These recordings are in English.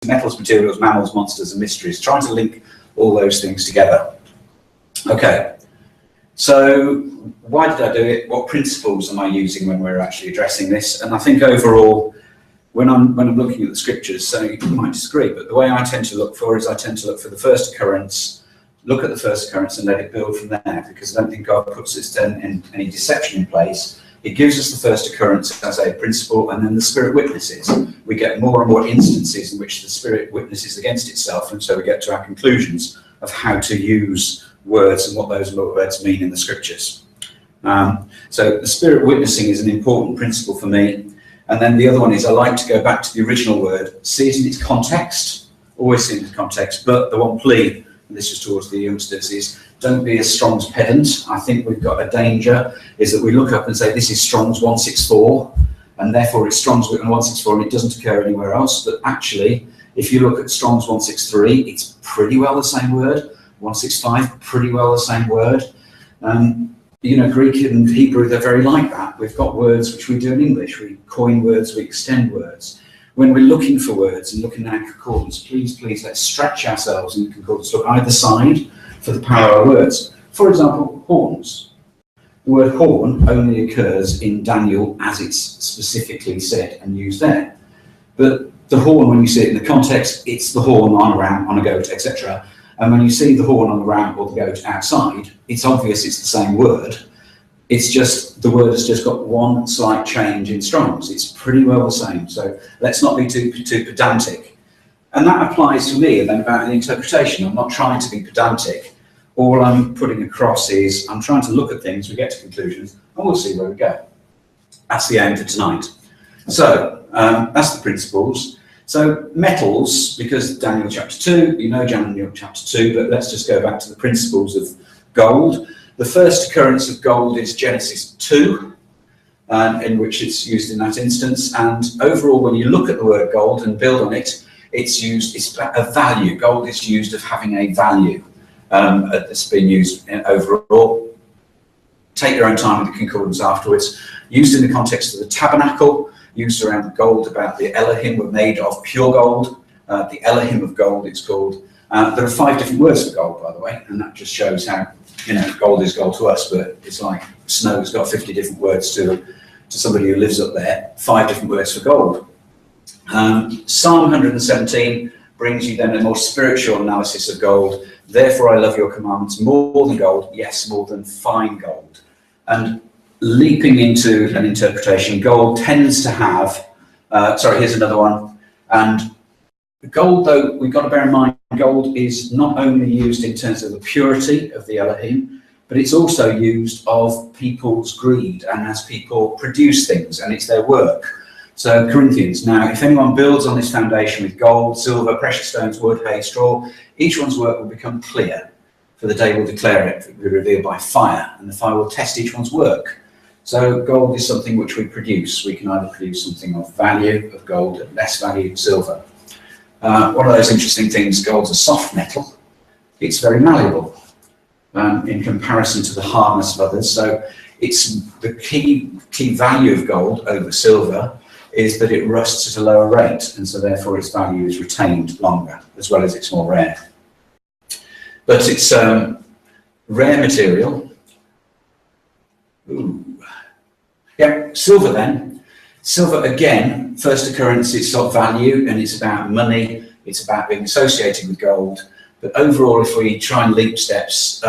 metals, materials, mammals, monsters, and mysteries, trying to link all those things together. Okay, so why did I do it? What principles am I using when we're actually addressing this? And I think overall, when I'm looking at the scriptures, so you might disagree, but the way I tend to look for is I tend to look for the first occurrence, look at the first occurrence and let it build from there, because I don't think God puts this in any deception in place. It gives us the first occurrence as a principle, and then the Spirit witnesses. We get more and more instances in which the Spirit witnesses against itself, and so we get to our conclusions of how to use words and what those words mean in the scriptures. So the Spirit witnessing is an important principle for me. And then the other one is I like to go back to the original word, see it in its context, always see it in its context, but the one plea, and this is towards the youngsters, is don't be a Strong's pedant. I think we've got a danger, is that we look up and say this is Strong's 164, and therefore it's Strong's 164 and it doesn't occur anywhere else. But actually, if you look at Strong's 163, it's pretty well the same word. 165, pretty well the same word. You know, Greek and Hebrew, they're very like that. We've got words which we do in English. We coin words, we extend words. When we're looking for words and looking at concordance, please, let's stretch ourselves in the concordance. Look either side for the power of our words. For example, horns. The word horn only occurs in Daniel as it's specifically said and used there. But the horn, when you see it in the context, it's the horn on a ram, on a goat, etc. And when you see the horn on the ram or the goat outside, it's obvious it's the same word. It's just, the word has just got one slight change in Strong's. It's pretty well the same. So let's not be too pedantic. And that applies to me, and then about the interpretation. I'm not trying to be pedantic. All I'm putting across is I'm trying to look at things, we get to conclusions, and we'll see where we go. That's the aim for tonight. So that's the principles. So metals, because Daniel chapter 2, you know Daniel chapter 2, but let's just go back to the principles of gold. The first occurrence of gold is Genesis 2, in which it's used in that instance. And overall, when you look at the word gold and build on it, it's a value. Gold is used of having a value. It's been used overall. Take your own time with the concordance afterwards. Used in the context of the tabernacle, used around the gold, about the Elohim were made of pure gold. The Elohim of gold, it's called. There are 5 different words for gold, by the way, and that just shows how, you know, gold is gold to us, but it's like snow has got 50 different words to somebody who lives up there. 5 different words for gold. Psalm 117 brings you then a more spiritual analysis of gold. Therefore I love your commandments more than gold, yes, more than fine gold. And leaping into an interpretation, gold tends to have, here's another one. And gold, though, we've got to bear in mind, gold is not only used in terms of the purity of the Elohim, but it's also used of people's greed and as people produce things, and it's their work. So Corinthians, now if anyone builds on this foundation with gold, silver, precious stones, wood, hay, straw, each one's work will become clear, for the day will declare it, it will be revealed by fire, and the fire will test each one's work. So gold is something which we produce. We can either produce something of value, of gold, and less value, silver. One of those interesting things, gold's a soft metal. It's very malleable in comparison to the hardness of others. So it's the key value of gold over silver is that it rusts at a lower rate, and so therefore its value is retained longer, as well as it's more rare. But it's rare material. Ooh. Yeah, silver then. Silver, again, first occurrence, it's got value and it's about money, it's about being associated with gold. But overall, if we try and leap steps,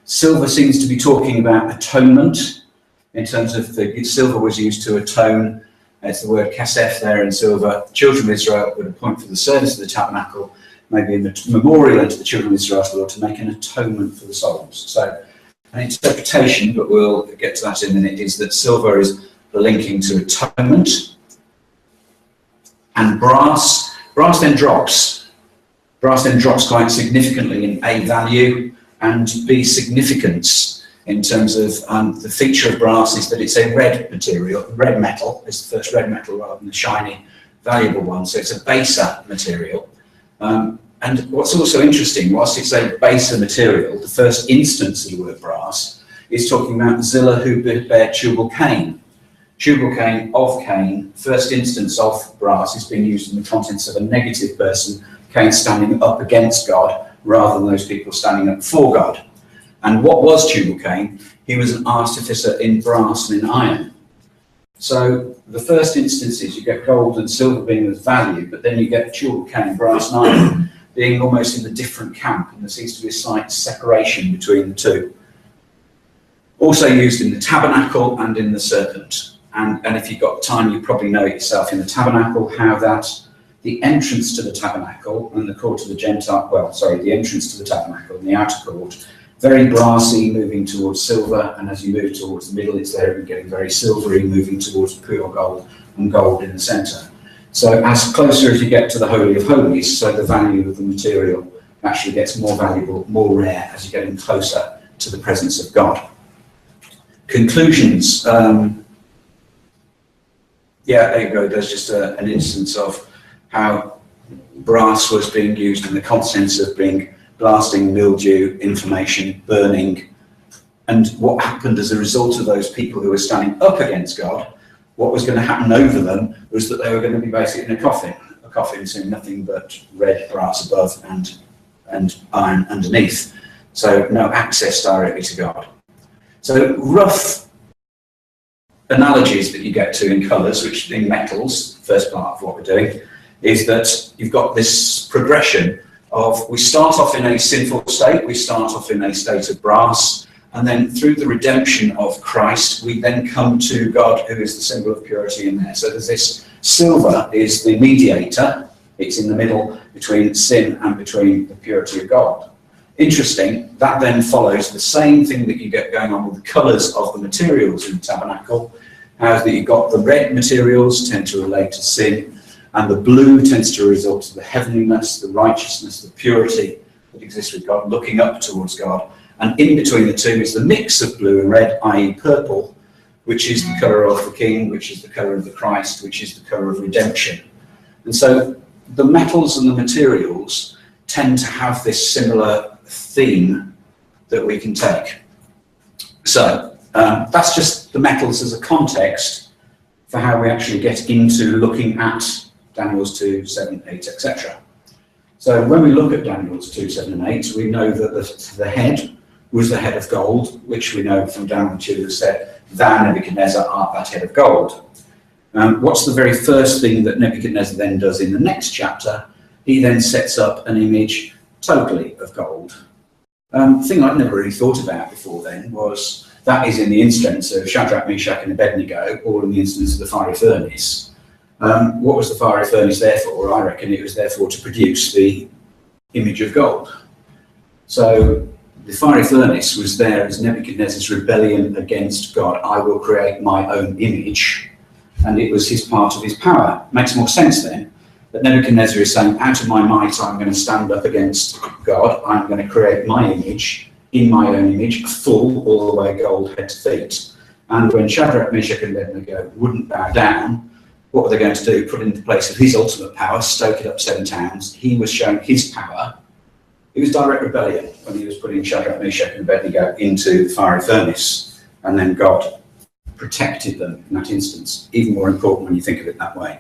silver seems to be talking about atonement in terms of silver was used to atone. It's the word kasef there in silver. Children of Israel would appoint for the service of the tabernacle, maybe in the memorial unto the children of Israel, Lord, to make an atonement for the souls. So an interpretation, but we'll get to that in a minute, is that silver is the linking to atonement. And brass then drops. Brass then drops quite significantly in A, value, and B, significance, in terms of the feature of brass is that it's a red material. Red metal is the first red metal rather than the shiny, valuable one. So it's a baser material. And what's also interesting, whilst it's a baser material, the first instance of the word brass is talking about Zillah who bare Tubal Cain. tubal Cain of Cain, first instance of brass, is being used in the context of a negative person, Cain standing up against God, rather than those people standing up for God. And what was tubal Cain? He was an artificer in brass and in iron. So the first instances, you get gold and silver being of value, but then you get tubal Cain, brass and iron, being almost in a different camp, and there seems to be a slight separation between the two. Also used in the tabernacle and in the serpent. And if you've got time, you probably know it yourself in the tabernacle, how that the entrance to the tabernacle and the court of the Gentile, the entrance to the tabernacle and the outer court, very brassy, moving towards silver, and as you move towards the middle, it's there getting very silvery, moving towards pure gold, and gold in the centre. So as closer as you get to the Holy of Holies, so the value of the material actually gets more valuable, more rare, as you're getting closer to the presence of God. Conclusions. There you go. There's just an instance of how brass was being used in the context of being blasting, mildew, inflammation, burning. And what happened as a result of those people who were standing up against God, what was going to happen over them was that they were going to be basically in a coffin seeing nothing but red brass above and iron underneath. So no access directly to God. So rough analogies that you get to in colours, which in metals, first part of what we're doing, is that you've got this progression of, we start off in a sinful state, we start off in a state of brass, and then through the redemption of Christ, we then come to God, who is the symbol of purity in there. So there's this silver is the mediator, it's in the middle between sin and between the purity of God. Interesting, that then follows the same thing that you get going on with the colours of the materials in the tabernacle, how that you've got the red materials tend to relate to sin, and the blue tends to result to the heavenliness, the righteousness, the purity that exists with God, looking up towards God. And in between the two is the mix of blue and red, i.e. purple, which is the colour of the King, which is the colour of the Christ, which is the colour of redemption. And so the metals and the materials tend to have this similar theme that we can take. So that's just the metals as a context for how we actually get into looking at Daniel's 2, 7, 8, etc. So when we look at Daniel's 2, 7 and 8, we know that the head was the head of gold, which we know from Daniel 2 said, "Thou, Nebuchadnezzar, art that head of gold." What's the very first thing that Nebuchadnezzar then does in the next chapter? He then sets up an image totally of gold. Thing I'd never really thought about before then was that is in the instance of Shadrach, Meshach and Abednego, or in the instance of the fiery furnace. What was the fiery furnace there for? I reckon it was therefore to produce the image of gold. So the fiery furnace was there as Nebuchadnezzar's rebellion against God. I will create my own image, and it was his part of his power. Makes more sense then that Nebuchadnezzar is saying, out of my might, I'm going to stand up against God. I'm going to create my image, in my own image, full, all the way gold head to feet. And when Shadrach, Meshach and Abednego wouldn't bow down, what were they going to do? Put it into place of his ultimate power, stoke it up 7 towns. He was showing his power. It was direct rebellion when he was putting Shadrach, Meshach and Abednego into the fiery furnace. And then God protected them in that instance. Even more important when you think of it that way.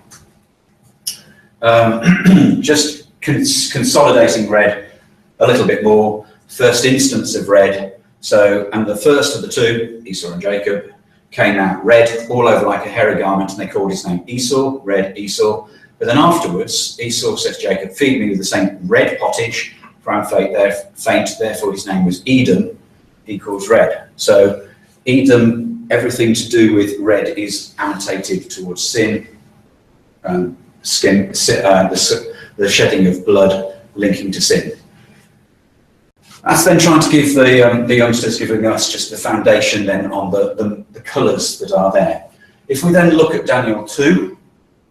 Just consolidating red a little bit more. First instance of red. So, and the first of the two, Esau and Jacob, came out red all over like a hairy garment, and they called his name Esau, red Esau. But then afterwards, Esau says to Jacob, feed me with the same red pottage, for I'm faint, therefore his name was Edom, equals red. So Edom, everything to do with red is annotated towards sin, the shedding of blood linking to sin. That's then trying to give the youngsters, giving us just the foundation then on the colours that are there. If we then look at Daniel 2,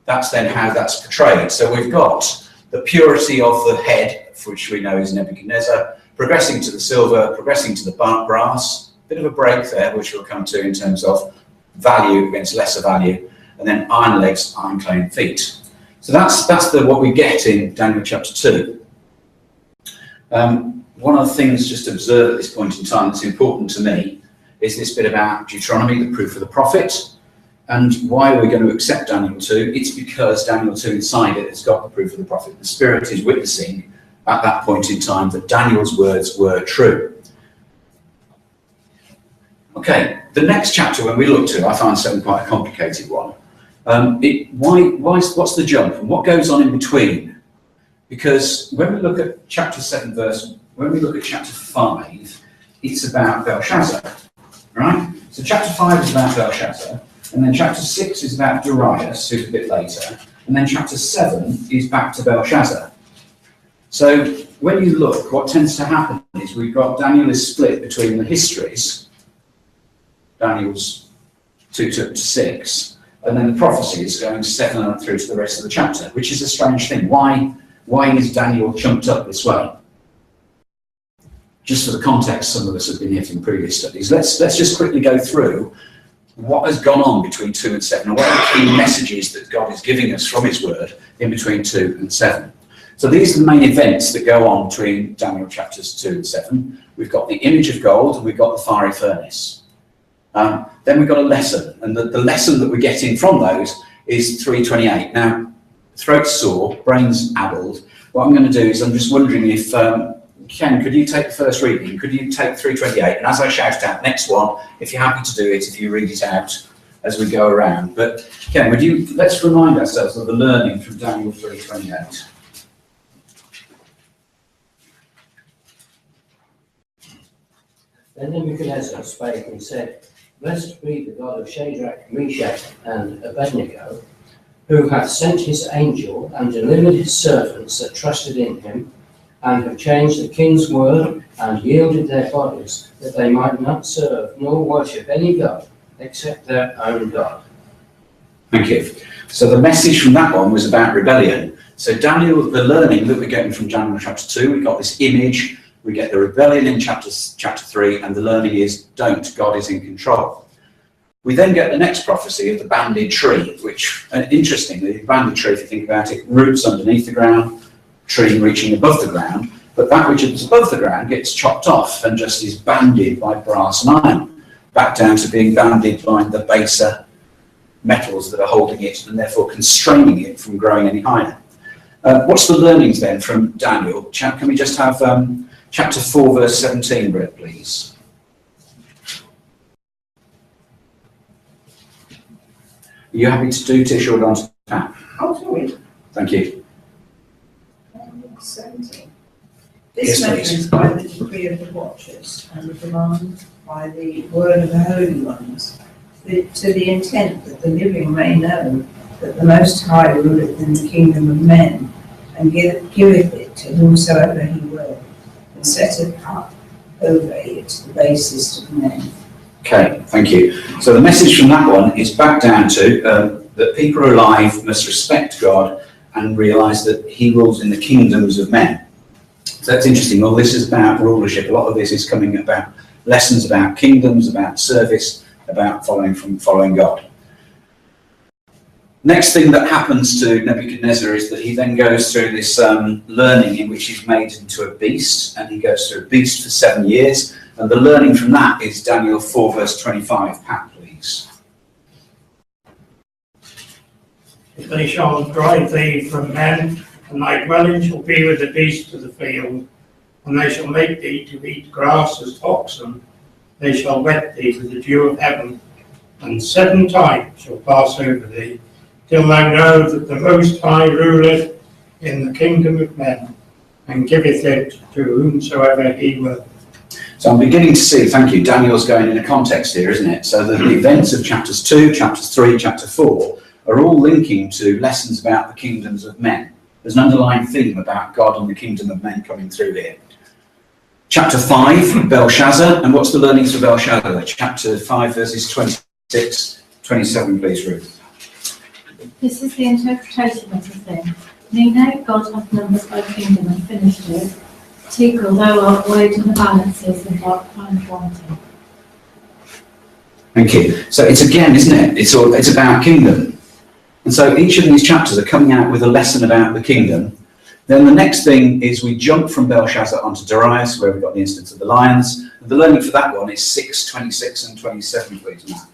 that's then how that's portrayed. So we've got the purity of the head, which we know is Nebuchadnezzar, progressing to the silver, progressing to the brass, bit of a break there, which we'll come to in terms of value against lesser value, and then iron legs, iron clay feet. So that's what we get in Daniel chapter 2. One of the things just to observe at this point in time that's important to me is this bit about Deuteronomy, the proof of the prophet. And why are we going to accept Daniel 2? It's because Daniel 2 inside it has got the proof of the prophet. The Spirit is witnessing at that point in time that Daniel's words were true. Okay, the next chapter when we look to, I find something quite a complicated one. What's the jump and what goes on in between? Because when we look at chapter 7 when we look at chapter 5, it's about Belshazzar, right? So chapter 5 is about Belshazzar, and then chapter 6 is about Darius, who's a bit later, and then chapter 7 is back to Belshazzar. So when you look, what tends to happen is we've got Daniel is split between the histories, Daniel's 2 to 6, and then the prophecies going 7 on through to the rest of the chapter, which is a strange thing. Why is Daniel chunked up this way? Just for the context, some of us have been here from previous studies. Let's just quickly go through what has gone on between 2 and 7, and what are the key messages that God is giving us from his word in between 2 and 7. So these are the main events that go on between Daniel chapters 2 and 7. We've got the image of gold, and we've got the fiery furnace. Then we've got a lesson, and the lesson that we're getting from those is 3:28. Now, throat sore, brains addled. What I'm going to do is I'm just wondering if, Ken, could you take the first reading? Could you take 3:28? And as I shout out next one, if you're happy to do it, if you read it out as we go around. But Ken, let's remind ourselves of the learning from Daniel 3:28. Then Nebuchadnezzar spake and said, Blessed be the God of Shadrach, Meshach, and Abednego, who hath sent his angel and delivered his servants that trusted in him, and have changed the king's word and yielded their bodies, that they might not serve nor worship any god except their own God. Thank you. So the message from that one was about rebellion. So Daniel, the learning that we're getting from Daniel chapter 2, we got this image, we get the rebellion in chapter 3, and the learning is don't, God is in control. We then get the next prophecy of the banded tree, which, interestingly, the banded tree, if you think about it, roots underneath the ground, tree reaching above the ground, but that which is above the ground gets chopped off and just is banded by brass and iron, back down to being banded by the baser metals that are holding it and therefore constraining it from growing any higher. What's the learnings then from Daniel? Can we just have chapter 4, verse 17 read, please? Are you happy to do Tish or Don? Oh, sorry. Thank you. 17. Yes, This matter is by the decree of the watchers and the command by the word of the holy ones, to the intent that the living may know that the Most High ruleth in the kingdom of men, and giveth it to whomsoever he will, and setteth up over it the basest of men. Okay, thank you. So the message from that one is back down to that people alive must respect God and realise that he rules in the kingdoms of men. So that's interesting. Well, this is about rulership. A lot of this is coming about lessons about kingdoms, about service, about following God. Next thing that happens to Nebuchadnezzar is that he then goes through this learning in which he's made into a beast, and he goes through a beast for 7 years. And the learning from that is Daniel 4, verse 25. Pat, please. If they shall drive thee from men, and thy dwelling shall be with the beasts of the field, and they shall make thee to eat grass as oxen, they shall wet thee with the dew of heaven, and 7 times shall pass over thee, till thou know that the Most High ruleth in the kingdom of men, and giveth it to whomsoever he will. So I'm beginning to see, thank you, Daniel's going in a context here, isn't it? So the events of chapters 2, chapters 3, chapter 4 are all linking to lessons about the kingdoms of men. There's an underlying theme about God and the kingdom of men coming through here. Chapter 5, Belshazzar, and what's the learnings for Belshazzar? Chapter 5, verses 26, 27, please, Ruth. This is the interpretation of the thing. Me know God hath numbered thy kingdom and finished it. Tekel, thou art weighed in the balances and art found wanting. Thank you. So it's again, isn't it? It's about kingdom. And so each of these chapters are coming out with a lesson about the kingdom. Then the next thing is we jump from Belshazzar onto Darius, where we've got the instance of the lions. And the learning for that one is 6, 26 and 27, please, Matt.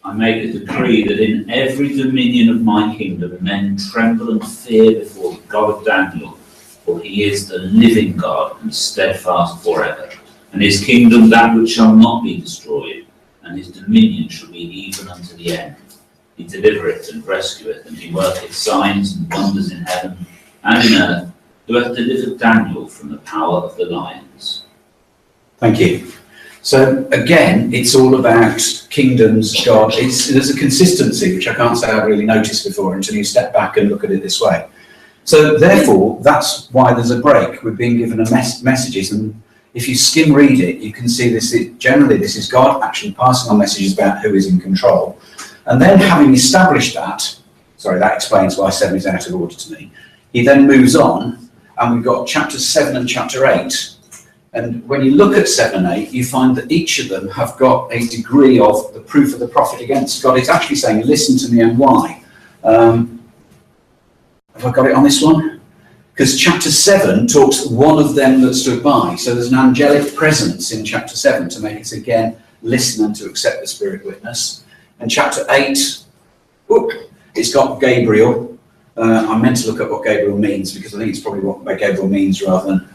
I make a decree that in every dominion of my kingdom men tremble and fear before the God of Daniel, for he is the living God and steadfast forever. And his kingdom that which shall not be destroyed, and his dominion shall be even unto the end. He delivereth and rescueth, and he worketh signs and wonders in heaven and in earth, who hath delivered Daniel from the power of the lions. Thank you. So again, it's all about kingdoms, God. There's a consistency, which I can't say I've really noticed before until you step back and look at it this way. So therefore, that's why there's a break. We're being given messages, and if you skim read it, you can see this. Generally, this is God actually passing on messages about who is in control. And then having established that, sorry, that explains why 7 is out of order to me. He then moves on, and we've got chapter 7 and chapter 8. And when you look at 7 and 8, you find that each of them have got a degree of the proof of the prophet against God. It's actually saying, listen to me and why. Have I got it on this one? Because chapter 7 talks one of them that stood by. So there's an angelic presence in chapter 7 to make us again listen and to accept the spirit witness. And chapter 8, it's got Gabriel. I meant to look up what Gabriel means because I think it's probably what Gabriel means rather than...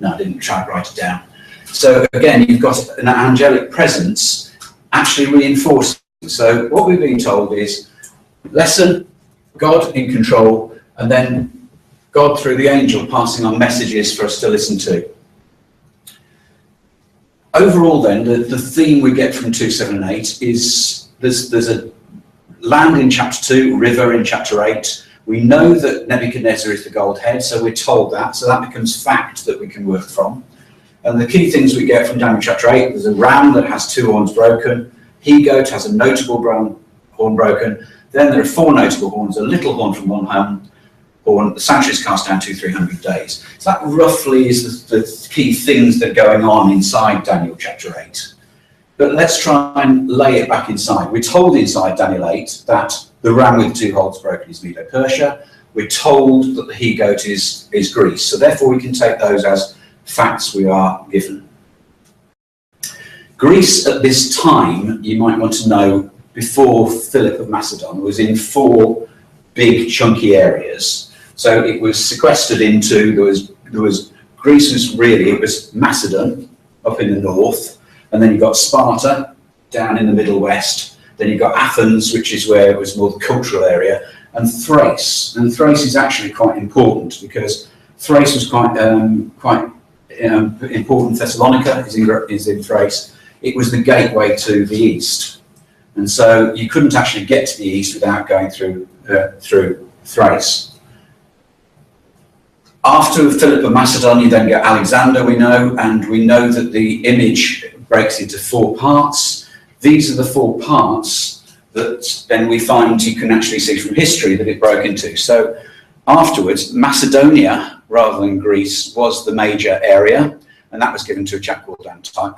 No, I didn't try to write it down. So again, you've got an angelic presence actually reinforcing. So what we're being told is, lesson, God in control, and then God through the angel passing on messages for us to listen to. Overall then, the theme we get from 2, 7 and 8 is there's a land in chapter 2, river in chapter 8. We know that Nebuchadnezzar is the gold head, so we're told that. So that becomes fact that we can work from. And the key things we get from Daniel chapter 8, there's a ram that has 2 horns broken. He-goat has a notable horn broken. Then there are 4 notable horns, a little horn from one horn. The sanctuary is cast down 200-300 days. So that roughly is the key things that are going on inside Daniel chapter 8. But let's try and lay it back inside. We're told inside Daniel 8 that the ram with 2 horns broken is Medo-Persia. We're told that the he-goat is Greece. So therefore we can take those as facts we are given. Greece at this time, you might want to know, before Philip of Macedon, was in 4 big chunky areas. So it was sequestered into, Greece it was Macedon up in the north, and then you've got Sparta down in the Middle West. Then you've got Athens, which is where it was more the cultural area, and Thrace. And Thrace is actually quite important because Thrace was quite important. Thessalonica is in Thrace. It was the gateway to the east. And so you couldn't actually get to the east without going through Thrace. After Philip of Macedon, you then get Alexander, we know, and we know that the image breaks into 4 parts. These are the 4 parts that then we find you can actually see from history that it broke into. So afterwards, Macedonia, rather than Greece, was the major area, and that was given to a chap called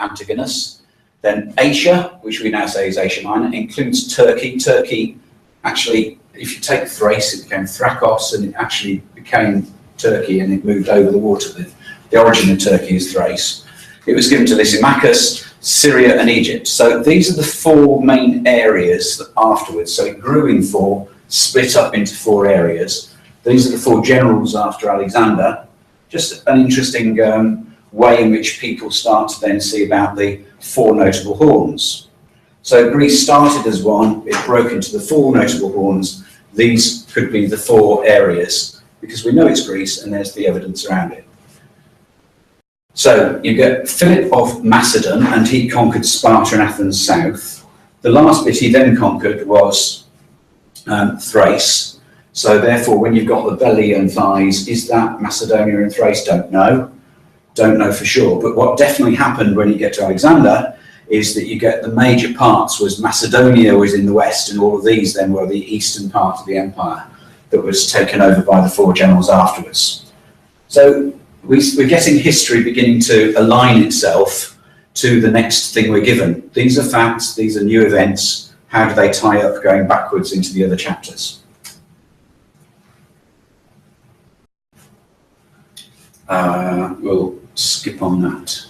Antigonus. Then Asia, which we now say is Asia Minor, includes Turkey. Turkey, actually, if you take Thrace, it became Thrakos, and it actually became Turkey, and it moved over the water. The origin of Turkey is Thrace. It was given to Lysimachus, Syria and Egypt. So these are the 4 main areas that afterwards. So it grew in 4, split up into 4 areas. These are the 4 generals after Alexander. Just an interesting way in which people start to then see about the 4 notable horns. So Greece started as one, it broke into the 4 notable horns. These could be the 4 areas, because we know it's Greece and there's the evidence around it. So you get Philip of Macedon, and he conquered Sparta and Athens south. The last bit he then conquered was Thrace. So therefore, when you've got the belly and thighs, is that Macedonia and Thrace? Don't know for sure. But what definitely happened when you get to Alexander is that you get the major parts was Macedonia was in the west, and all of these then were the eastern part of the empire that was taken over by the 4 generals afterwards. So we're getting history beginning to align itself to the next thing we're given. These are facts, these are new events. How do they tie up going backwards into the other chapters? We'll skip on that.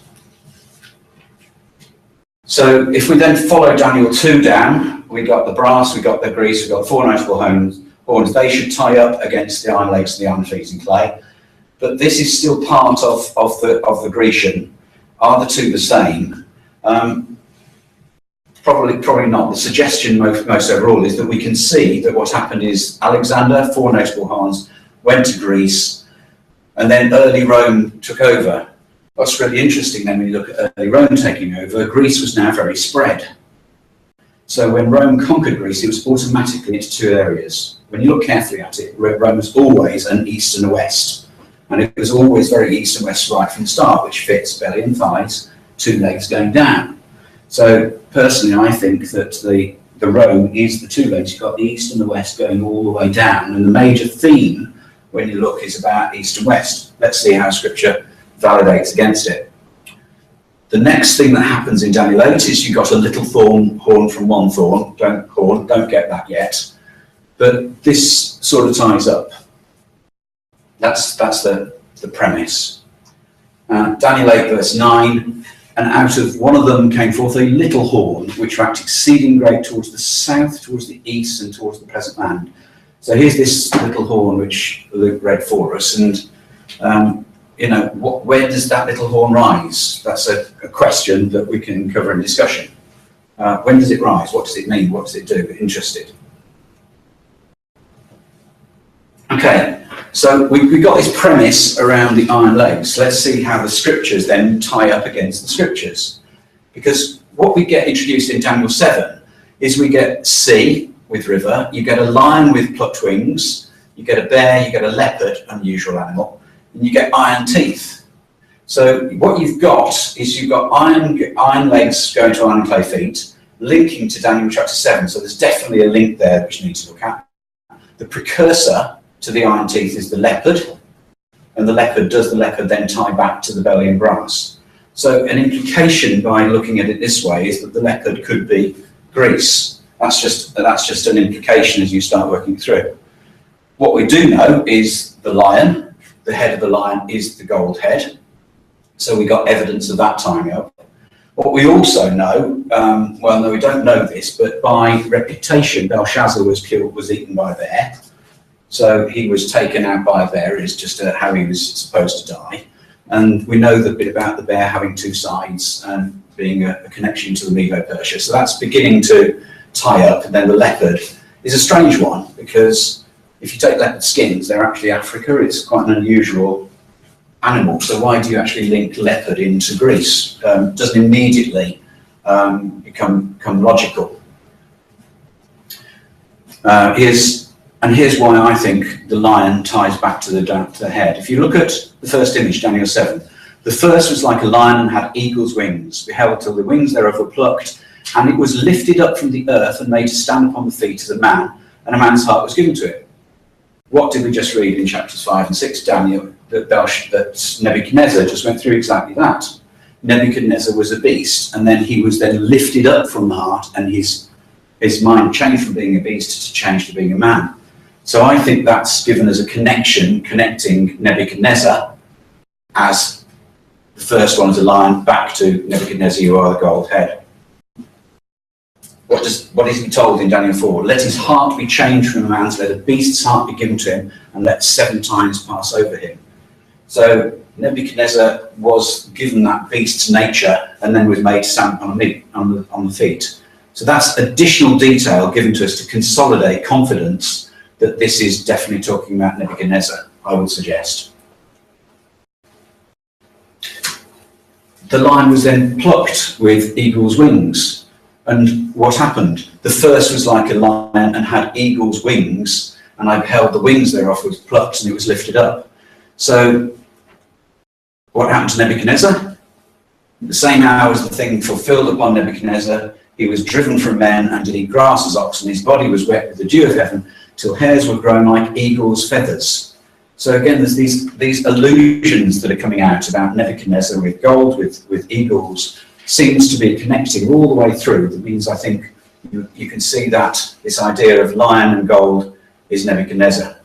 So if we then follow Daniel 2 down, we got the brass, we got the grease, we got 4 notable horns. They should tie up against the iron legs and the iron feet and clay. But this is still part of the Grecian. Are the two the same? Probably not. The suggestion most overall is that we can see that what happened is Alexander, 4 notable horns, went to Greece, and then early Rome took over. What's really interesting then when you look at early Rome taking over, Greece was now very spread. So when Rome conquered Greece, it was automatically into 2 areas. When you look carefully at it, Rome was always an east and a west. And it was always very east and west right from the start, which fits belly and thighs, 2 legs going down. So personally, I think that the Rome is the 2 legs. You've got the east and the west going all the way down. And the major theme, when you look, is about east and west. Let's see how Scripture validates against it. The next thing that happens in Daniel 8 is you've got a little horn from one thorn. Don't get that yet. But this sort of ties up. That's the premise. Daniel 8 verse 9, and out of one of them came forth a little horn, which waxed exceeding great towards the south, towards the east, and towards the present land. So here's this little horn which Luke read for us, and where does that little horn rise? That's a question that we can cover in discussion. When does it rise? What does it mean? What does it do? Interested? Okay, so we've got this premise around the iron legs. Let's see how the Scriptures then tie up against the Scriptures. Because what we get introduced in Daniel 7 is we get sea with river, you get a lion with plucked wings, you get a bear, you get a leopard, unusual animal, and you get iron teeth. So what you've got is you've got iron legs going to iron clay feet, linking to Daniel chapter 7. So there's definitely a link there which you need to look at. The precursor to the iron teeth is the leopard, and does the leopard then tie back to the belly and brass? So an implication by looking at it this way is that the leopard could be Greece. That's just an implication as you start working through. What we do know is the lion, the head of the lion is the gold head. So we got evidence of that tying up. What we also know, well, no, we don't know this, but by reputation, Belshazzar was eaten by a bear. So he was taken out by a bear, is just how he was supposed to die. And we know the bit about the bear having 2 sides and being a connection to the Medo-Persia. So that's beginning to tie up. And then the leopard is a strange one, because if you take leopard skins, they're actually Africa. It's quite an unusual animal. So why do you actually link leopard into Greece? Doesn't immediately become logical. Here's why I think the lion ties back to the head. If you look at the first image, Daniel 7, the first was like a lion and had eagle's wings, beheld till the wings thereof were plucked, and it was lifted up from the earth and made to stand upon the feet as a man, and a man's heart was given to it. What did we just read in chapters 5 and 6, Daniel? That Nebuchadnezzar just went through exactly that. Nebuchadnezzar was a beast, and then he was then lifted up from the heart, and his mind changed from being a beast to change to being a man. So I think that's given us a connection, connecting Nebuchadnezzar as the first one as a lion back to Nebuchadnezzar, you are the gold head. What is he told in Daniel 4? Let his heart be changed from a man's, let a beast's heart be given to him, and let 7 times pass over him. So Nebuchadnezzar was given that beast's nature and then was made to stand on the feet. So that's additional detail given to us to consolidate confidence that this is definitely talking about Nebuchadnezzar, I would suggest. The lion was then plucked with eagle's wings. And what happened? The first was like a lion and had eagle's wings, and I beheld the wings thereof was plucked and it was lifted up. So what happened to Nebuchadnezzar? The same hour as the thing fulfilled upon Nebuchadnezzar, he was driven from men and did eat grass as oxen. His body was wet with the dew of heaven, till hairs were grown like eagle's feathers. So again, there's these allusions that are coming out about Nebuchadnezzar with gold, with eagles, seems to be connecting all the way through. That means I think you can see that this idea of lion and gold is Nebuchadnezzar.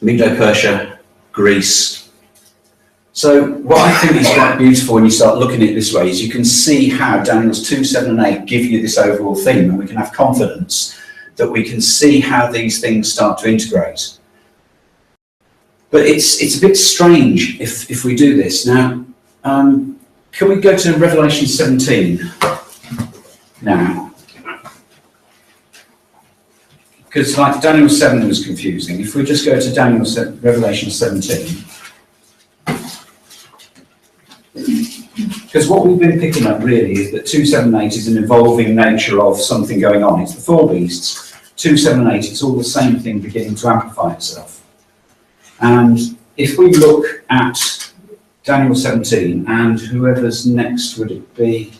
Medo-Persia, Greece. So what I think is quite beautiful when you start looking at it this way is you can see how Daniel's 2, 7 and 8 give you this overall theme, and we can have confidence that we can see how these things start to integrate. But it's a bit strange if we do this. Now, can we go to Revelation 17 now? Because like Daniel 7 was confusing. If we just go to Revelation 17. Because what we've been picking up really is that 2, 7 and 8 is an evolving nature of something going on. It's the 4 beasts. 2, 7 and 8, it's all the same thing beginning to amplify itself. And if we look at Daniel 17, and whoever's next would it be?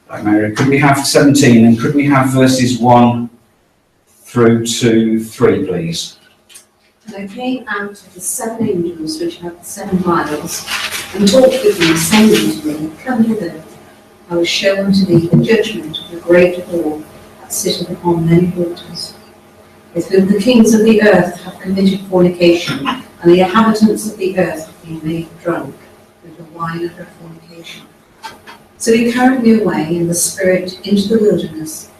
Like Mary, could we have 17 and could we have verses 1 through to 3, please? And I came out of the 7 angels which have the 7 vials, and talked with them, saying to me, Come hither, I will show unto thee the judgment of the great whore that sitteth upon many waters, with whom the kings of the earth have committed fornication, and the inhabitants of the earth have been made drunk with the wine of her fornication. So he carried me away in the spirit into the wilderness,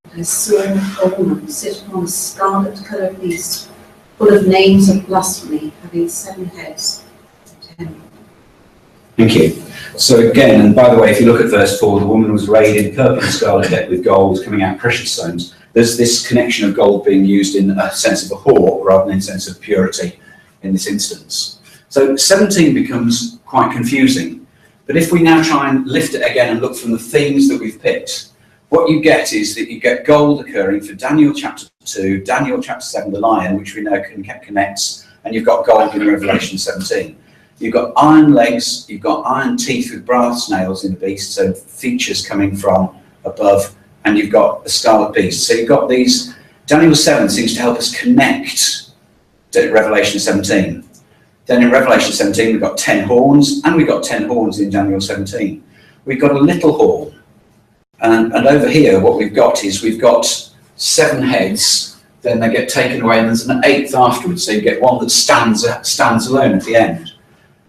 and I saw a woman sit upon a scarlet-coloured beast, full of names of blasphemy, having 7 heads and 10 horns. Thank you. So again, and by the way, if you look at verse 4, the woman was arrayed in purple and scarlet decked with gold, coming out precious stones. There's this connection of gold being used in a sense of a whore rather than in a sense of purity in this instance. So 17 becomes quite confusing. But if we now try and lift it again and look from the themes that we've picked, what you get is that you get gold occurring for Daniel chapter 2, Daniel chapter 7, the lion, which we know connects, and you've got gold in Revelation 17. You've got iron legs, you've got iron teeth with brass nails in the beast, so features coming from above, and you've got the scarlet beast. So you've got these, Daniel 7 seems to help us connect to Revelation 17. Then in Revelation 17 we've got 10 horns, and we've got 10 horns in Daniel 17. We've got a little horn, and over here what we've got is we've got 7 heads, then they get taken away, and there's an 8th afterwards, so you get one that stands alone at the end.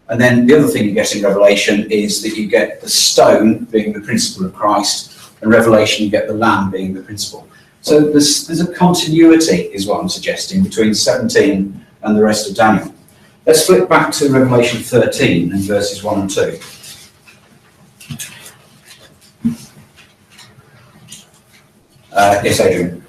And then the other thing you get in Revelation is that you get the stone being the principle of Christ, and Revelation you get the lamb being the principle. So there's a continuity, is what I'm suggesting, between 17 and the rest of Daniel. Let's flip back to Revelation 13 and verses 1 and 2. Yes, Adrian.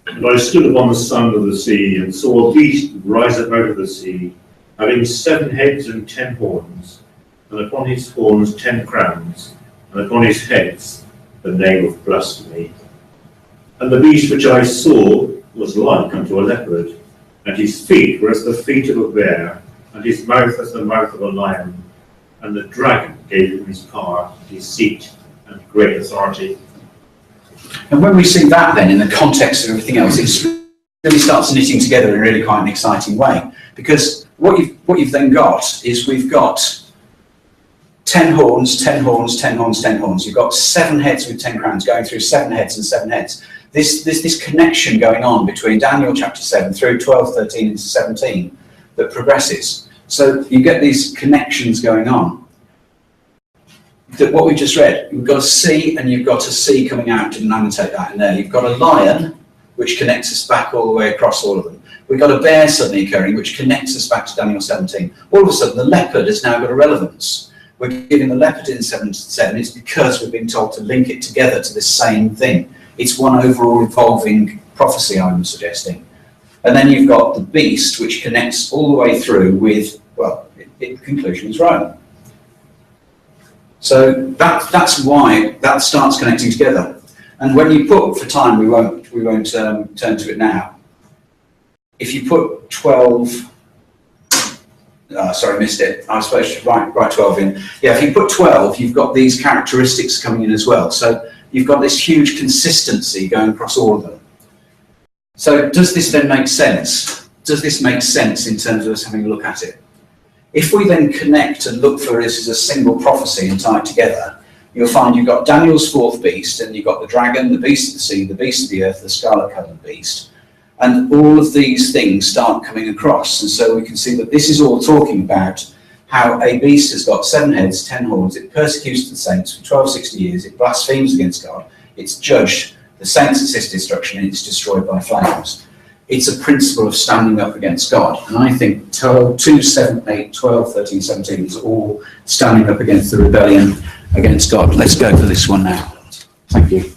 And I stood upon the sand of the sea, and saw a beast rise up out of the sea, having 7 heads and 10 horns, and upon his horns 10 crowns, and upon his heads the name of blasphemy. And the beast which I saw was like unto a leopard, and his feet were as the feet of a bear, and his mouth as the mouth of a lion. And the dragon gave him his power, his seat, and great authority. And when we see that then in the context of everything else, it really starts knitting together in really quite an exciting way. Because what you've then got is we've got 10 horns, 10 horns, 10 horns, 10 horns. You've got 7 heads with 10 crowns going through 7 heads and 7 heads. This connection going on between Daniel chapter 7 through 12, 13 into 17 that progresses. So you get these connections going on. That what we just read, you've got a C and you've got a C coming out. Didn't annotate that in there. You've got a lion, which connects us back all the way across all of them. We've got a bear suddenly occurring, which connects us back to Daniel 17. All of a sudden, the leopard has now got a relevance. We're giving the leopard in 7 it's because we've been told to link it together to this same thing. It's one overall evolving prophecy, I'm suggesting. And then you've got the beast, which connects all the way through with, well, in conclusion, is Rome. So that's why that starts connecting together. And when you put, for time, we won't turn to it now. If you put 12, sorry, missed it. I was supposed to write 12 in. Yeah, if you put 12, you've got these characteristics coming in as well. So you've got this huge consistency going across all of them. So does this then make sense? Does this make sense in terms of us having a look at it? If we then connect and look for this as a single prophecy and tie it together, you'll find you've got Daniel's 4th beast, and you've got the dragon, the beast of the sea, the beast of the earth, the scarlet-coloured beast. And all of these things start coming across. And so we can see that this is all talking about how a beast has got 7 heads, 10 horns, it persecutes the saints for 1260 years, it blasphemes against God, it's judged, the saints assist destruction, and it's destroyed by flames. It's a principle of standing up against God. And I think 2, 7, 8, 12, 13, 17 is all standing up against the rebellion against God. Let's go for this one now. Thank you.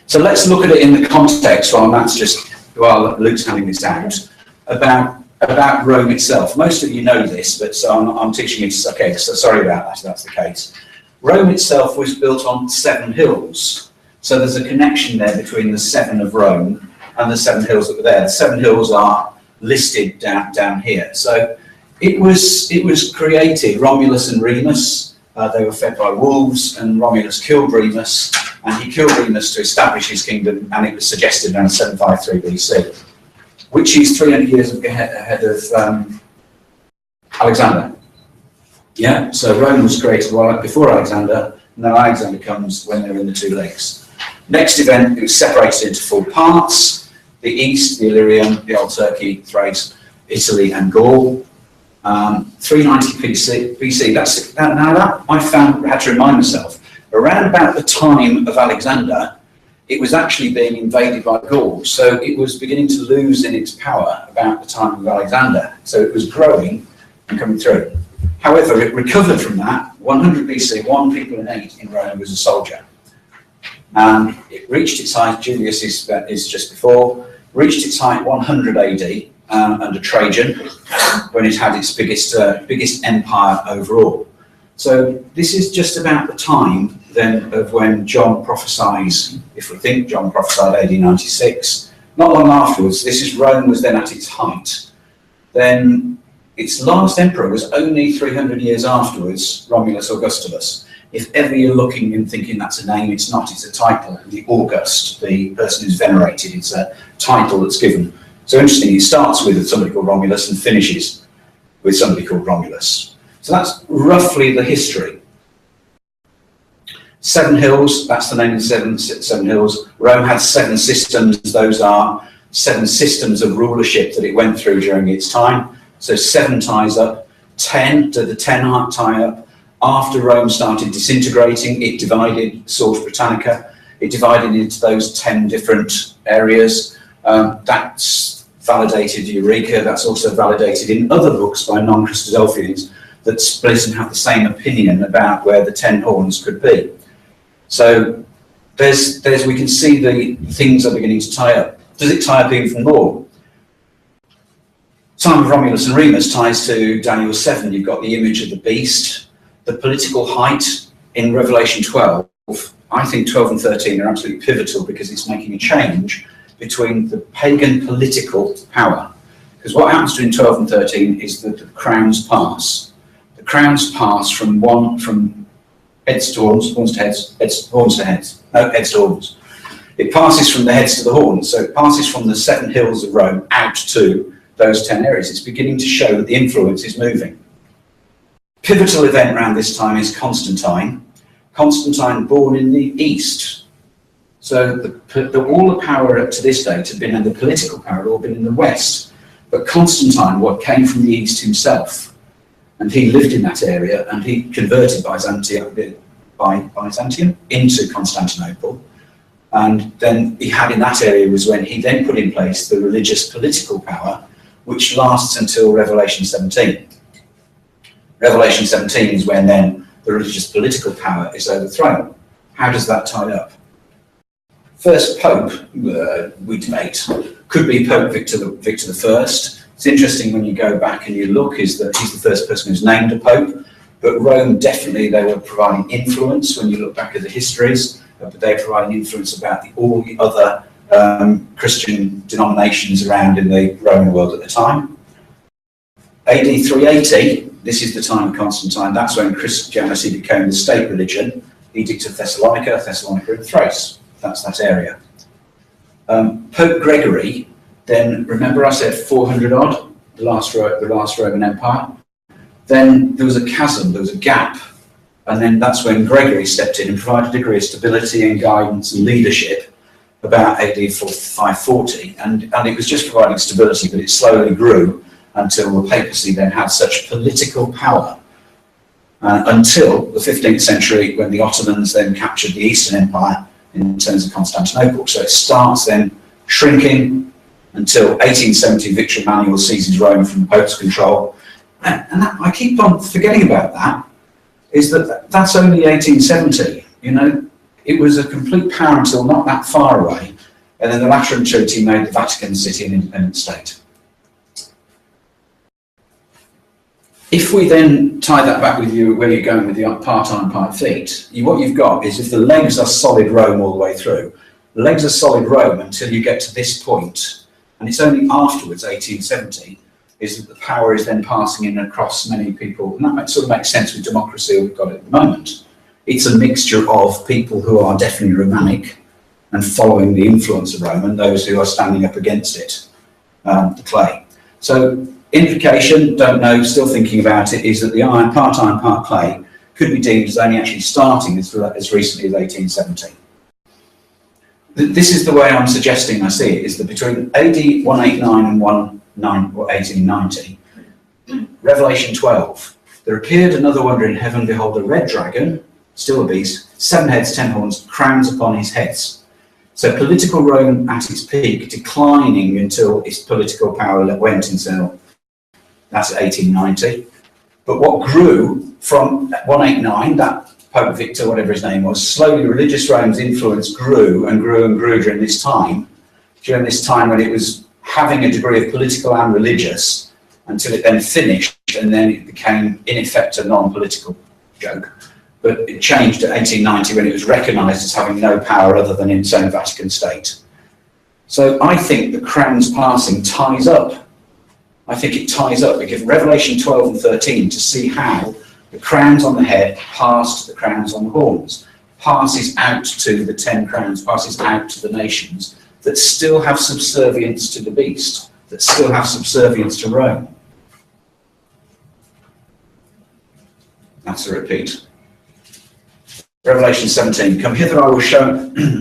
So let's look at it in the context while Luke's handing this out, about Rome itself. Most of you know this, but so I'm teaching it. Okay, so sorry about that if that's the case. Rome itself was built on 7 hills. So there's a connection there between the 7 of Rome and the 7 hills that were there. The 7 hills are listed down here. So it was created, Romulus and Remus, they were fed by wolves, and Romulus killed Remus, and he killed Remus to establish his kingdom, and it was suggested around 753 BC, which is 300 years ahead of Alexander. Yeah, so Rome was created before Alexander, and then Alexander comes when they're in the 2 lakes. Next event, it was separated into 4 parts: the East, the Illyrian, the Old Turkey, Thrace, Italy, and Gaul. 390 BC. That I had to remind myself. Around about the time of Alexander, it was actually being invaded by Gaul, so it was beginning to lose in its power about the time of Alexander. So it was growing and coming through. However, it recovered from that. 100 BC, 1 people in 8 in Rome was a soldier. And it reached its height, Julius is just before, reached its height 100 AD under Trajan, when it had its biggest empire overall. So this is just about the time then of when John prophesies, if we think John prophesied AD 96, not long afterwards. This is Rome was then at its height. Then its last emperor was only 300 years afterwards, Romulus Augustulus. If ever you're looking and thinking that's a name, it's not, it's a title. The August, the person who's venerated, it's a title that's given. So interesting, it starts with somebody called Romulus and finishes with somebody called Romulus. So that's roughly the history. 7 hills, that's the name of the 7 hills. Rome had 7 systems. Those are 7 systems of rulership that it went through during its time. So 7 ties up, 10 to the 10 tie up. After Rome started disintegrating, it divided Source Britannica. It divided into those 10 different areas. That's validated Eureka. That's also validated in other books by non-Christadelphians that split and have the same opinion about where the 10 horns could be. So we can see the things are beginning to tie up. Does it tie up even more? Time of Romulus and Remus ties to Daniel 7. You've got the image of the beast. The political height in Revelation 12, I think 12 and 13 are absolutely pivotal because it's making a change between the pagan political power. Because what happens between 12 and 13 is that the crowns pass. The crowns pass from heads to horns, horns to heads, horns to heads. No, heads to horns. It passes from the heads to the horns. So it passes from the 7 hills of Rome out to those 10 areas. It's beginning to show that the influence is moving. Pivotal event around this time is Constantine. Constantine born in the East. So all the power up to this date had been, and the political power had all been in the West. But Constantine, came from the East himself, and he lived in that area, and he converted Byzantium into Constantinople. And then he had in that area was when he then put in place the religious political power, which lasts until Revelation 17. Revelation 17 is when then the religious political power is overthrown. How does that tie up? First Pope, we debate, could be Pope Victor I. It's interesting when you go back and you look, is that he's the first person who's named a Pope, but Rome definitely, they were providing influence when you look back at the histories, but they're providing influence about all the other Christian denominations around in the Roman world at the time. AD 380, this is the time of Constantine, that's when Christianity became the state religion, Edict of Thessalonica and Thrace. That's that area. Pope Gregory, then remember I said 400 odd, the last Roman Empire. Then there was a chasm, there was a gap, and then that's when Gregory stepped in and provided a degree of stability and guidance and leadership about AD 540, and it was just providing stability, but it slowly grew until the papacy then had such political power until the 15th century, when the Ottomans then captured the Eastern Empire in terms of Constantinople. So it starts then shrinking until 1870, Victor Emmanuel seizes Rome from the Pope's control. And that, I keep on forgetting about that, is that's only 1870, you know. It was a complete power until not that far away, and then the Lateran Treaty made the Vatican City an independent state. If we then tie that back with you, where you're going with the part arm, part feet, what you've got is, if the legs are solid Rome all the way through, the legs are solid Rome until you get to this point, and it's only afterwards, 1870, is that the power is then passing in across many people, and that sort of makes sense with democracy we've got at the moment. It's a mixture of people who are definitely Romanic and following the influence of Rome, and those who are standing up against it, the clay. So implication, don't know, still thinking about it, is that the part iron, part clay could be deemed as only actually starting as recently as 1870. This is the way I'm suggesting I see it, is that between AD 189 and 1890, Revelation 12, there appeared another wonder in heaven, behold, a red dragon, still a beast, 7 heads, 10 horns, crowns upon his heads. So political Rome at its peak, declining until its political power went until, that's 1890. But what grew from 189, that Pope Victor, whatever his name was, slowly religious Rome's influence grew and grew and grew during this time when it was having a degree of political and religious, until it then finished, and then it became, in effect, a non-political joke. But it changed at 1890 when it was recognised as having no power other than in its own Vatican state. So I think the crown's passing ties up. I think it ties up, because Revelation 12 and 13, to see how the crowns on the head pass to the crowns on the horns, passes out to the 10 crowns, passes out to the nations that still have subservience to the beast, that still have subservience to Rome. That's a repeat. Revelation 17, come hither, I will show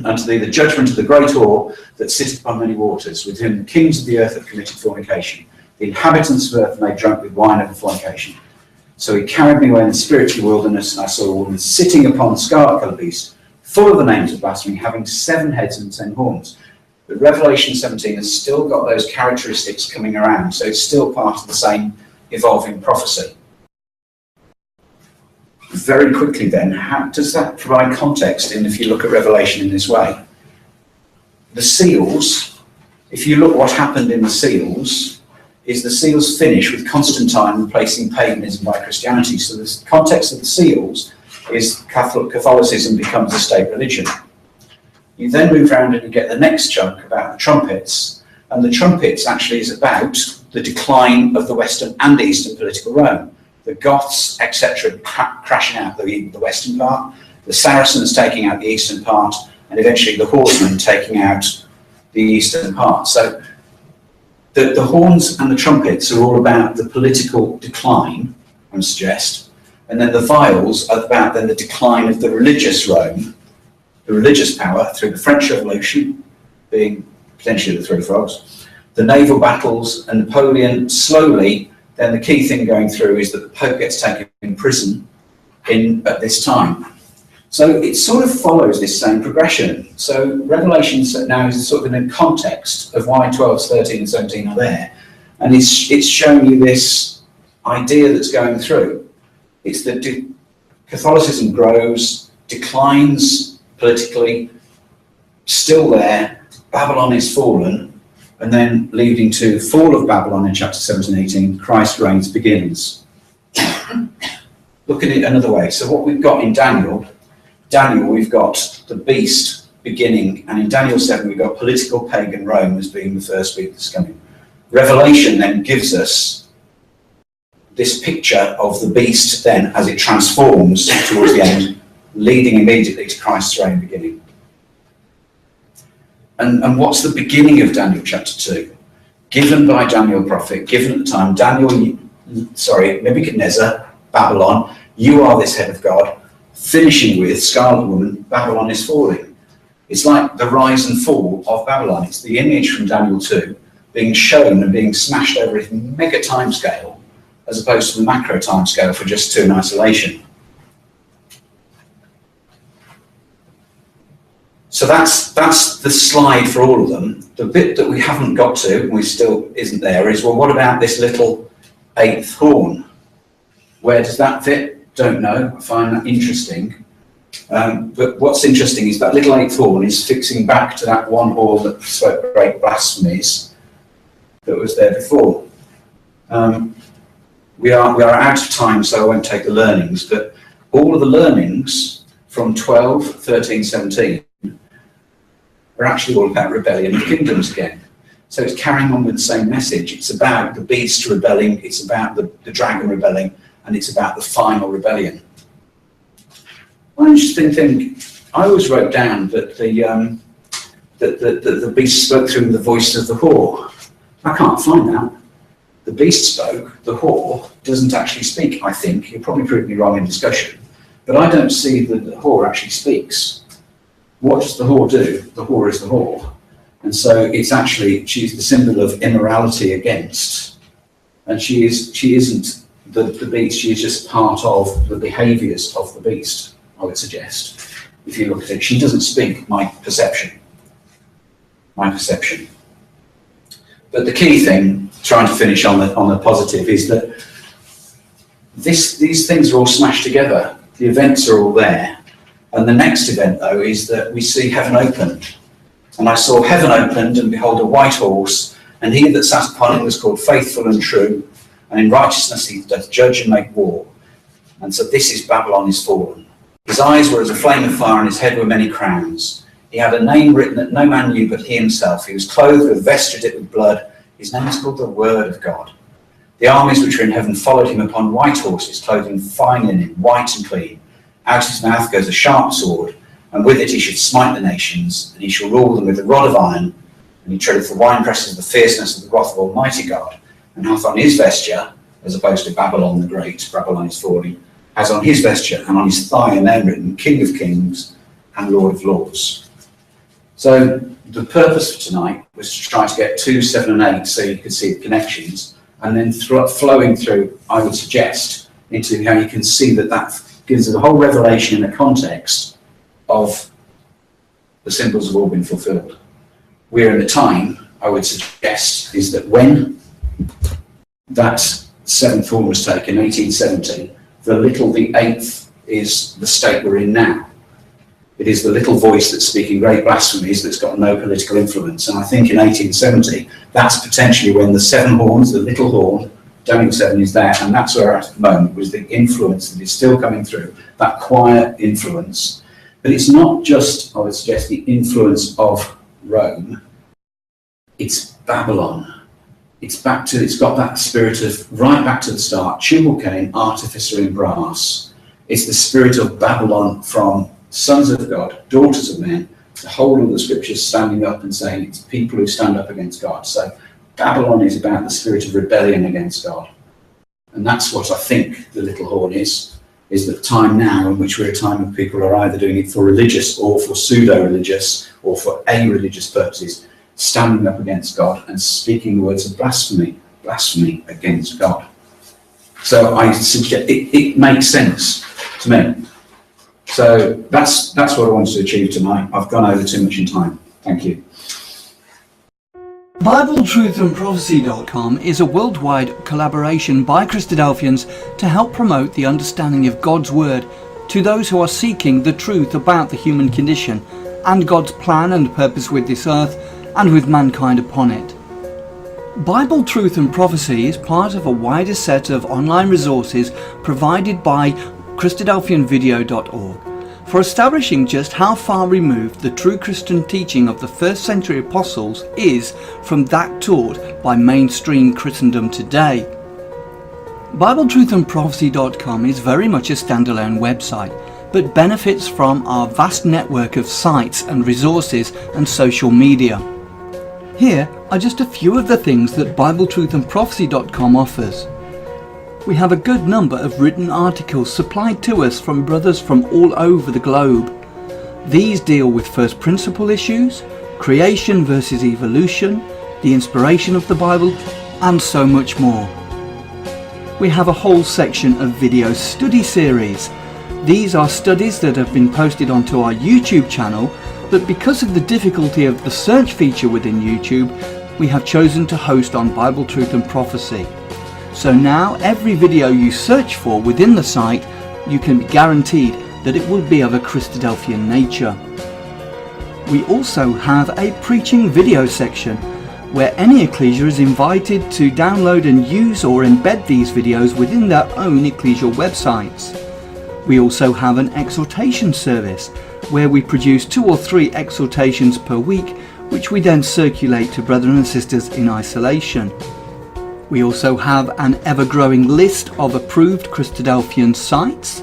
unto thee the judgment of the great whore that sitteth upon many waters, with whom the kings of the earth have committed fornication, the inhabitants of earth made drunk with wine of fornication. So he carried me away in the spiritual wilderness, and I saw a woman sitting upon a scarlet-coloured beast, full of the names of blasphemy, having 7 heads and 10 horns. But Revelation 17 has still got those characteristics coming around, so it's still part of the same evolving prophecy. Very quickly then, how does that provide context if you look at Revelation in this way? The seals, if you look what happened in the seals, is the seals finish with Constantine replacing paganism by Christianity. So the context of the seals is Catholicism becomes a state religion. You then move around and you get the next chunk about the trumpets, and the trumpets actually is about the decline of the Western and Eastern political Rome. The Goths, etc., crashing out the western part, the Saracens taking out the eastern part, and eventually the horsemen taking out the eastern part. So the horns and the trumpets are all about the political decline, I would suggest, and then the viols are about then the decline of the religious Rome, the religious power through the French Revolution, being potentially the Three Frogs, the naval battles, and Napoleon slowly. Then the key thing going through is that the Pope gets taken in prison at this time. So it sort of follows this same progression. So Revelation now is sort of in a context of why 12, 13 and 17 are there. And it's showing you this idea that's going through. It's that Catholicism grows, declines politically, still there, Babylon is fallen, and then leading to fall of Babylon in chapter 17, 18, Christ reigns begins. Look at it another way. So what we've got in Daniel, we've got the beast beginning, and in Daniel 7 we've got political pagan Rome as being the first beast that's coming. Revelation then gives us this picture of the beast then as it transforms towards the end, leading immediately to Christ's reign beginning. And what's the beginning of Daniel chapter 2? Given by Daniel prophet, given at the time, Nebuchadnezzar, Babylon, you are this head of God, finishing with Scarlet Woman, Babylon is falling. It's like the rise and fall of Babylon. It's the image from Daniel 2 being shown and being smashed over a mega timescale, as opposed to the macro timescale for just 2 in isolation. So that's the slide for all of them. The bit that we haven't got to, and we still isn't there, is, well, what about this little 8th horn? Where does that fit? Don't know. I find that interesting. But what's interesting is that little 8th horn is fixing back to that one horn that spoke great blasphemies that was there before. We are out of time, so I won't take the learnings, but all of the learnings from 12, 13, 17 are actually all about rebellion of kingdoms again. So it's carrying on with the same message. It's about the beast rebelling, it's about the dragon rebelling, and it's about the final rebellion. One interesting thing, I always wrote down that the beast spoke through the voice of the whore. I can't find that. The beast spoke, the whore doesn't actually speak, I think. You'll probably prove me wrong in discussion. But I don't see that the whore actually speaks. What does the whore do? The whore is the whore. And so it's actually, she's the symbol of immorality against. And she isn't the beast, she is just part of the behaviours of the beast, I would suggest. If you look at it, she doesn't speak, my perception. But the key thing, trying to finish on the positive, is that these things are all smashed together. The events are all there. And the next event, though, is that we see heaven opened. And I saw heaven opened, and behold, a white horse, and he that sat upon him was called Faithful and True, and in righteousness he doth judge and make war. And so this is Babylon is fallen. His eyes were as a flame of fire, and his head were many crowns. He had a name written that no man knew but he himself. He was clothed with vesture dipped with blood. His name is called the Word of God. The armies which were in heaven followed him upon white horses, clothed in fine linen, white and clean. Out of his mouth goes a sharp sword, and with it he should smite the nations, and he shall rule them with a rod of iron, and he treadeth the winepresses of the fierceness of the wrath of Almighty God, and hath on his vesture, as opposed to Babylon the Great, Babylon is falling, has on his vesture and on his thigh a name written, King of Kings and Lord of Lords. So the purpose for tonight was to try to get 2, 7 and 8 so you could see the connections, and then flowing through, I would suggest, into how you can see that gives us a whole revelation in the context of the symbols have all been fulfilled. We're in the time, I would suggest, is that when that 7th horn was taken, 1870, the 8th is the state we're in now. It is the little voice that's speaking great blasphemies that's got no political influence. And I think in 1870, that's potentially when the 7 horns, the little horn, Daniel 7 is there, and that's where at the moment was the influence that is still coming through, that quiet influence. But it's not just, I would suggest, the influence of Rome, it's Babylon. It's got that spirit of, right back to the start, sugarcane, artificer in brass. It's the spirit of Babylon from sons of God, daughters of men, the whole of the scriptures standing up and saying it's people who stand up against God. So Babylon is about the spirit of rebellion against God. And that's what I think the little horn is the time now in which we're a time of people are either doing it for religious or for pseudo-religious or for a-religious purposes, standing up against God and speaking the words of blasphemy against God. So I suggest it makes sense to me. So that's what I wanted to achieve tonight. I've gone over too much in time. Thank you. BibleTruthAndProphecy.com is a worldwide collaboration by Christadelphians to help promote the understanding of God's Word to those who are seeking the truth about the human condition and God's plan and purpose with this earth and with mankind upon it. Bible Truth and Prophecy is part of a wider set of online resources provided by Christadelphianvideo.org for establishing just how far removed the true Christian teaching of the first century apostles is from that taught by mainstream Christendom today. BibleTruthAndProphecy.com is very much a standalone website, but benefits from our vast network of sites and resources and social media. Here are just a few of the things that BibleTruthAndProphecy.com offers. We have a good number of written articles supplied to us from brothers from all over the globe. These deal with first principle issues, creation versus evolution, the inspiration of the Bible, and so much more. We have a whole section of video study series. These are studies that have been posted onto our YouTube channel, but because of the difficulty of the search feature within YouTube, we have chosen to host on Bible Truth and Prophecy. So now every video you search for within the site, you can be guaranteed that it will be of a Christadelphian nature. We also have a preaching video section where any ecclesia is invited to download and use or embed these videos within their own ecclesial websites. We also have an exhortation service where we produce 2 or 3 exhortations per week, which we then circulate to brethren and sisters in isolation. We also have an ever-growing list of approved Christadelphian sites.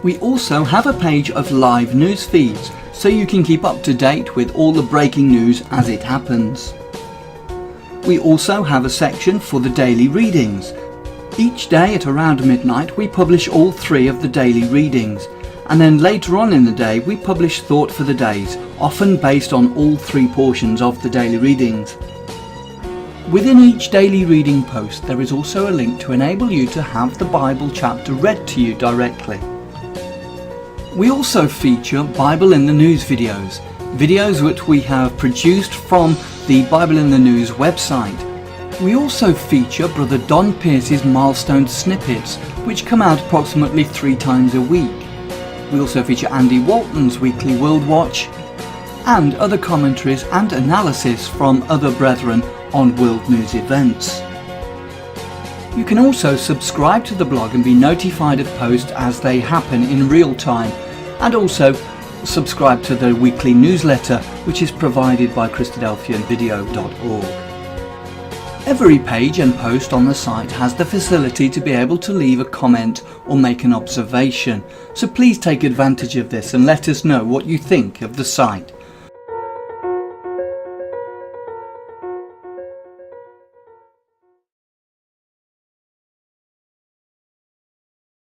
We also have a page of live news feeds, so you can keep up to date with all the breaking news as it happens. We also have a section for the daily readings. Each day at around midnight we publish all 3 of the daily readings, and then later on in the day we publish thought for the days, often based on all 3 portions of the daily readings. Within each daily reading post there is also a link to enable you to have the Bible chapter read to you directly. We also feature Bible in the News videos which we have produced from the Bible in the News website. We also feature Brother Don Pierce's milestone snippets, which come out approximately 3 times a week. We also feature Andy Walton's weekly World Watch, and other commentaries and analysis from other brethren on world news events. You can also subscribe to the blog and be notified of posts as they happen in real time, and also subscribe to the weekly newsletter which is provided by Christadelphianvideo.org. Every page and post on the site has the facility to be able to leave a comment or make an observation, so please take advantage of this and let us know what you think of the site.